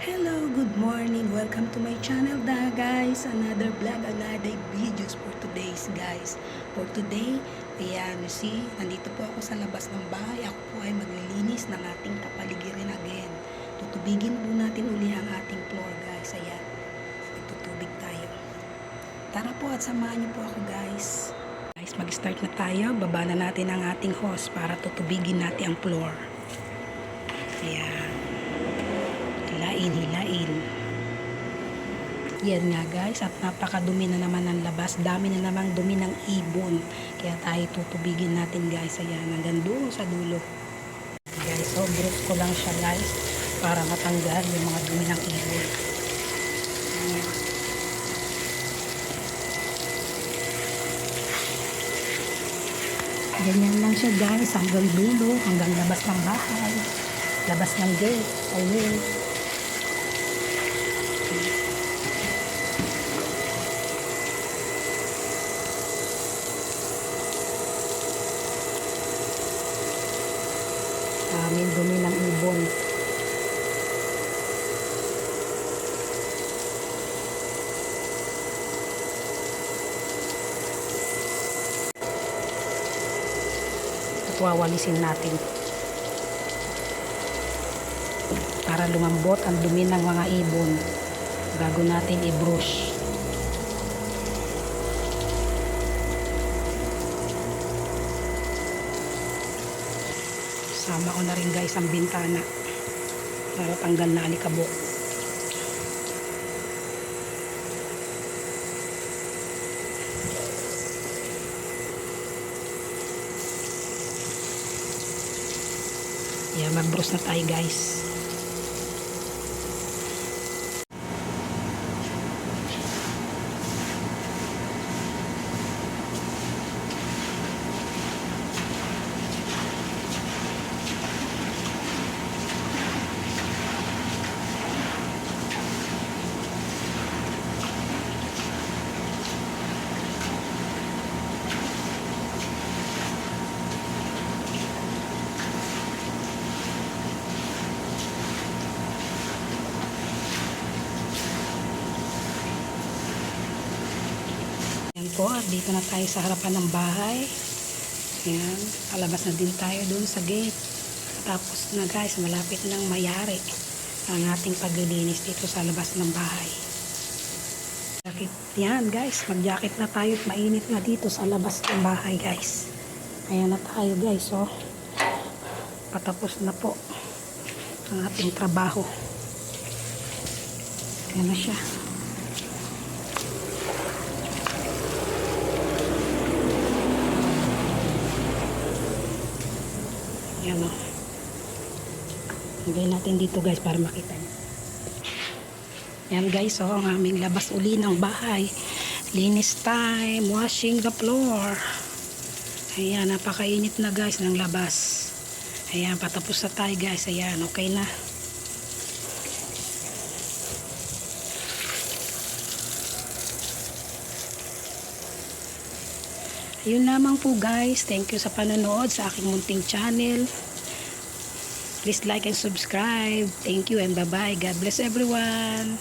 Hello, good morning. Welcome to my channel guys. Another vlog, another videos for today's guys. For today, ayan, you see, nandito po ako sa labas ng bahay. Ako po ay maglilinis ng ating kapaligiran again. Tutubigin po natin uli ang ating floor guys. Ayan, tutubig tayo. Tara po at samahan niyo po ako guys. Guys, mag-start na tayo. Baba na natin ang ating hose para tutubigin natin ang floor. Ayan. Hilain. Yan nga guys, at napakadumi na naman ng labas. Dami na namang dumi ng ibon. Kaya tayo tutubigin natin guys. Ayan, hanggang doon sa dulo. Guys, so brush ko lang siya guys para matanggal yung mga dumi ng ibon. Ayan. Ganyan lang siya guys, hanggang dulo, hanggang labas ng bahay. Labas ng gate. Ayun. Daming dumi ng ibon. Ito wawalisin natin para lumambot ang dumi ng mga ibon bago natin i-brush. Sama ko na rin guys ang bintana para tanggal na alikabok. Yan, mag-brush na tayo guys. Yan po, at dito na tayo sa harapan ng bahay. Yan, palabas na din tayo doon sa gate. Tapos na guys, malapit nang mayari ang ating paglilinis dito sa labas ng bahay. Jacket yan guys, mag-jacket na tayo at mainit na dito sa labas ng bahay guys. Ayan na tayo guys, oh. Patapos na po ang ating trabaho. Ayan na siya. Yan o. Lagay natin dito guys para makita nyo. Yan guys o, ang aming labas uli ng bahay. Linis time, washing the floor. Ayan, napakainit na guys ng labas. Ayan, patapos na tayo guys. Ayan, okay na. Yun lamang po guys. Thank you sa panonood sa aking munting channel. Please like and subscribe. Thank you and bye-bye. God bless everyone.